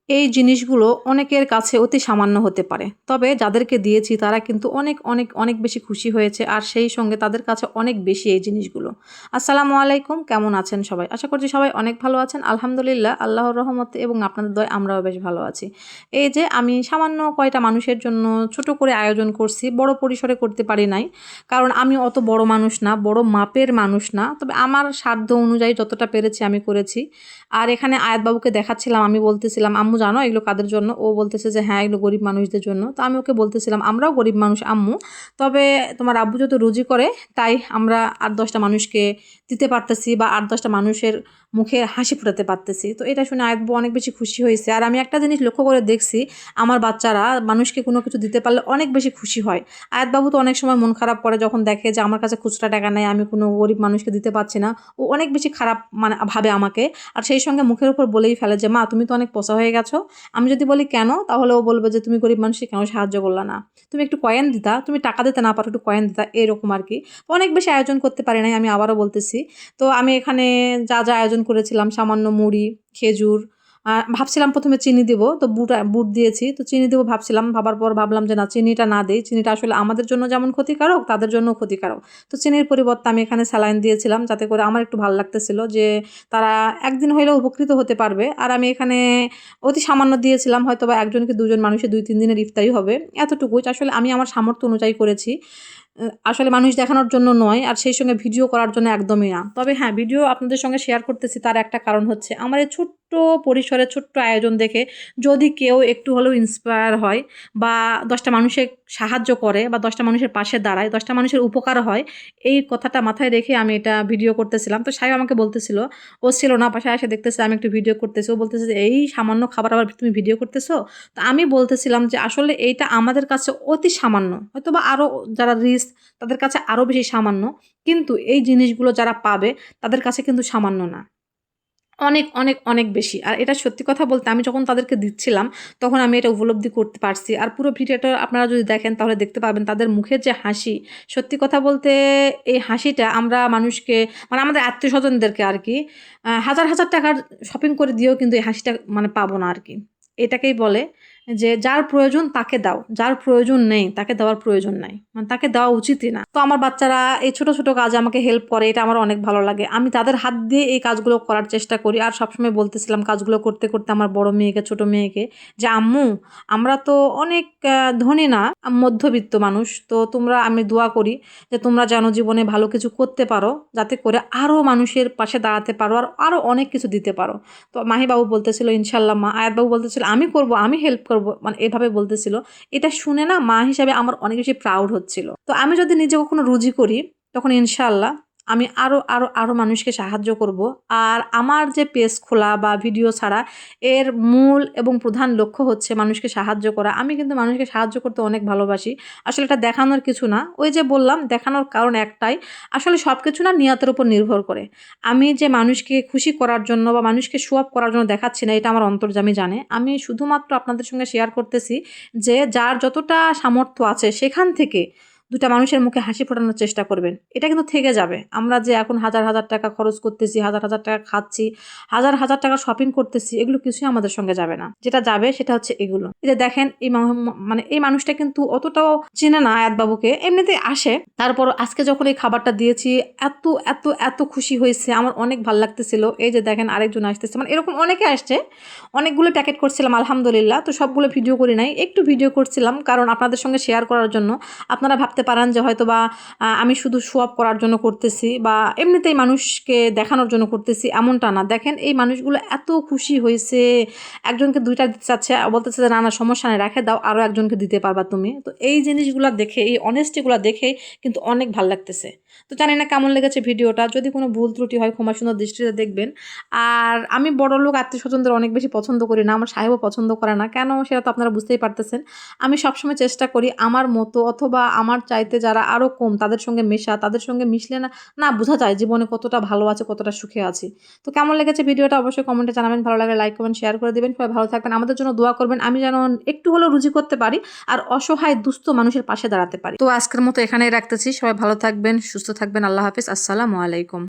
এই জিনিসগুলো অনেকের কাছে অতি সামান্য হতে পারে, তবে যাদেরকে দিয়েছি তারা কিন্তু অনেক অনেক অনেক বেশি খুশি হয়েছে, আর সেই সঙ্গে তাদের কাছে অনেক বেশি এই জিনিসগুলো। আসসালামু আলাইকুম, কেমন আছেন সবাই? আশা করছি সবাই অনেক ভালো আছেন। আলহামদুলিল্লাহ, আল্লাহর রহমতে এবং আপনাদের দয়ায় আমরাও বেশ ভালো আছি। এই যে আমি সামান্য কয়টা মানুষের জন্য ছোট করে আয়োজন করছি, বড় পরিসরে করতে পারি নাই, কারণ আমি অত বড় মানুষ না, বড় মাপের মানুষ না, তবে আমার সাধ্য অনুযায়ী যতটা পেরেছি আমি করেছি। আর এখানে আয়াত বাবুকে দেখাচ্ছিলাম, আমি বলতেছিলাম, আম্মু জানো এগুলো কাদের জন্য? ও বলতেছে যে হ্যাঁ, এগুলো গরিব মানুষদের জন্য। তো আমি ওকে বলতেছিলাম আমরাও গরিব মানুষ আম্মু, তবে তোমার আব্বু যত রুজি করে তাই আমরা 8-10টা মানুষকে দিতে পারতেছি, বা 8-10টা মানুষের মুখে হাসি ফোটাতে পারতেছি। তো এটা শুনে আয়াত বাবু অনেক বেশি খুশি হয়েছে। আর আমি একটা জিনিস লক্ষ্য করে দেখছি, আমার বাচ্চারা মানুষকে কোনো কিছু দিতে পারলে অনেক বেশি খুশি হয়। আয়াত বাবু তো অনেক সময় মন খারাপ করে যখন দেখে যে আমার কাছে খুচরা টাকা নেই, আমি কোনো গরিব মানুষকে দিতে পারছি না। ও অনেক বেশি খারাপ মানে ভাবে আমাকে, আর সেই সঙ্গে মুখের উপর বলেই ফেলে যে মা তুমি তো অনেক পোষা হয়ে গেছো। আমি যদি বলি কেন, তাহলে ও বলবে যে তুমি গরিব মানুষকে কেন সাহায্য করলা না, তুমি একটু কয়েন দিতা, তুমি টাকা দিতে না পারো একটু কয়েন দিতা, এরকম আর কি। তো অনেক বেশি আয়োজন করতে পারি নাই, আমি আবারও বলতেছি। তো আমি এখানে যা যা আয়োজন করেছিলাম, সামান্য মুড়ি, খেজুর, ভাবছিলাম প্রথমে চিনি দিব, তো বুট দিয়েছি, তো চিনি দেবো ভাবছিলাম, ভাবার পর ভাবলাম যে না, চিনিটা না দেই, চিনিটা আসলে আমাদের জন্য যেমন ক্ষতিকারক তাদের জন্য ক্ষতিকারক। তো চিনির পরিবর্তে আমি এখানে স্যালাইন দিয়েছিলাম, যাতে করে আমার একটু ভালো লাগতেছিল যে তারা একদিন হইলেও উপকৃত হতে পারবে। আর আমি এখানে অতি সামান্য দিয়েছিলাম, হয়তো বা একজনকে দুজন মানুষের 2-3 দিনের ইফতারি হবে, এতটুকুই। আসলে আমি আমার সামর্থ্য অনুযায়ী করেছি, আসলে মানুষ দেখানোর জন্য নয়, আর সেই সঙ্গে ভিডিও করার জন্য একদমই না। তবে হ্যাঁ, ভিডিও আপনাদের সঙ্গে শেয়ার করতেছি, তার একটা কারণ হচ্ছে আমার এই ছোট্ট পরিসরে ছোট্ট আয়োজন দেখে যদি কেউ একটু হলেও ইন্সপায়ার হয়, বা 10টা মানুষের সাহায্য করে, বা 10টা মানুষের পাশে দাঁড়ায়, 10টা মানুষের উপকার হয়, এই কথাটা মাথায় রেখে আমি এটা ভিডিও করতেছিলাম। তো সাহেব আমাকে বলতেছিল, ও ছিল না পাশে, এসে দেখতেছে আমি একটু ভিডিও করতেছি, ও বলতেছে যে এই সামান্য খাবার আবার তুমি ভিডিও করতেছো। তো আমি বলতেছিলাম যে আসলে এইটা আমাদের কাছে অতি সামান্য, হয়তো বা আরও যারা রিস্ক তাদের কাছে আরও বেশি সামান্য, কিন্তু এই জিনিসগুলো যারা পাবে তাদের কাছে কিন্তু সামান্য না, অনেক অনেক অনেক বেশি। আর এটা সত্যি কথা বলতে আমি যখন তাদেরকে দিচ্ছিলাম তখন আমি এটা উপলব্ধি করতে পারছি। আর পুরো ভিডিওটা আপনারা যদি দেখেন তাহলে দেখতে পাবেন তাদের মুখের যে হাসি, সত্যি কথা বলতে এই হাসিটা আমরা মানুষকে, মানে আমাদের আত্মীয় স্বজনদেরকে আর কি, হাজার হাজার টাকার শপিং করে দিয়েও কিন্তু এই হাসিটা মানে পাবো না আর কি। এটাকেই বলে যে যার প্রয়োজন তাকে দাও, যার প্রয়োজন নেই তাকে দেওয়ার প্রয়োজন নাই, মানে তাকে দেওয়া উচিতই না। তো আমার বাচ্চারা এই ছোট ছোট কাজে আমাকে হেল্প করে, এটা আমার অনেক ভালো লাগে। আমি তাদের হাত দিয়ে এই কাজগুলো করার চেষ্টা করি। আর সবসময় বলতেছিলাম কাজগুলো করতে করতে আমার বড় মেয়েকে, ছোট মেয়েকে, যে আম্মু আমরা তো অনেক ধনী না, মধ্যবিত্ত মানুষ, তো তোমরা, আমি দোয়া করি যে তোমরা যেন জীবনে ভালো কিছু করতে পারো, যাতে করে আরও মানুষের পাশে দাঁড়াতে পারো, আর আরও অনেক কিছু দিতে পারো। তো মাহিবাবু বলতেছিল ইনশাল্লাহ মা, আয়াতবাবু বলতেছিল আমি করব, আমি হেল্প করব, মানে এভাবে বলতেছিল। এটা শুনে না মা হিসাবে আমার অনেক বেশি প্রাউড হচ্ছিল। তো আমি যদি নিজে কখনো রুজি করি তখন ইনশাল্লাহ আমি আরও আরও আরও মানুষকে সাহায্য করব। আর আমার যে পেজ খোলা বা ভিডিও ছাড়া, এর মূল এবং প্রধান লক্ষ্য হচ্ছে মানুষকে সাহায্য করা। আমি কিন্তু মানুষকে সাহায্য করতে অনেক ভালোবাসি। আসলে এটা দেখানোর কিছু না, ওই যে বললাম দেখানোর কারণ একটাই, আসলে সব কিছু না নিয়তের উপর নির্ভর করে। আমি যে মানুষকে খুশি করার জন্য বা মানুষকে শো অফ করার জন্য দেখাচ্ছি না, এটা আমার অন্তর্যামী জানে। আমি শুধুমাত্র আপনাদের সঙ্গে শেয়ার করতেছি যে যার যতটা সামর্থ্য আছে সেখান থেকে 2টা মানুষের মুখে হাসি ফোটানোর চেষ্টা করবেন। এটা কিন্তু থেকে যাবে। আমরা যে এখন হাজার হাজার টাকা খরচ করতেছি, হাজার হাজার টাকা খাচ্ছি, হাজার হাজার টাকা শপিং করতেছি, এগুলো কিছুই আমাদের সঙ্গে যাবে না। যেটা যাবে সেটা হচ্ছে এগুলো। এই যে দেখেন এই মানে এই মানুষটা কিন্তু অতটাও চেনে না আয়াত বাবুকে, এমনিতেই আসে। তারপর আজকে যখন এই খাবারটা দিয়েছি এত এত এত খুশি হয়েছে, আমার অনেক ভালো লাগতেছিল। এই যে দেখেন আরেকজন আসতেছে, মানে এরকম অনেকে আসছে। অনেকগুলো প্যাকেট করছিলাম আলহামদুলিল্লাহ, তো সবগুলো ভিডিও করি নাই, একটু ভিডিও করছিলাম কারণ আপনাদের সঙ্গে শেয়ার করার জন্য। আপনারা ভাবতে পারেন যে হয়তো বা আমি শুধু শো অফ করার জন্য করতেছি, বা এমনিতেই মানুষকে দেখানোর জন্য করতেছি, এমনটা না। দেখেন এই মানুষগুলো এত খুশি হয়েছে, একজনকে 2টা দিতে চাচ্ছে, বলতেছে যে না না সমস্যা নেই, রেখে দাও, আরও একজনকে দিতে পারবা তুমি। তো এই জিনিসগুলো দেখে, এই অনেস্টিগুলো দেখে কিন্তু অনেক ভালো লাগতেছে। তো জানি না কেমন লেগেছে ভিডিওটা, যদি কোনো ভুল ত্রুটি হয় ক্ষমা সুন্দর দৃষ্টিতে দেখবেন। আর আমি বড় লোক আত্মীয় স্বজনদের অনেক বেশি পছন্দ করি না, আমার সাহেবও পছন্দ করে না, কেন সেটা তো আপনারা বুঝতেই পারতেছেন। আমি সবসময় চেষ্টা করি আমার মতো অথবা আমার চাইতে যারা আরও কম তাদের সঙ্গে মেশা, তাদের সঙ্গে মিশলে না না বোঝা যায় জীবনে কতটা ভালো আছে, কতটা সুখে আছি। তো কেমন লেগেছে ভিডিওটা অবশ্যই কমেন্টে জানাবেন, ভালো লাগলে লাইক কমেন্ট শেয়ার করে দেবেন। সবাই ভালো থাকবেন, আমাদের জন্য দোয়া করবেন, আমি যেন একটু হলেও রুজি করতে পারি আর অসহায় দুস্থ মানুষের পাশে দাঁড়াতে পারি। তো আজকের মতো এখানেই রাখতেছি, সবাই ভালো থাকবেন, সুস্থ থাকবেন, আল্লাহ হাফিজ, আসসালামু আলাইকুম।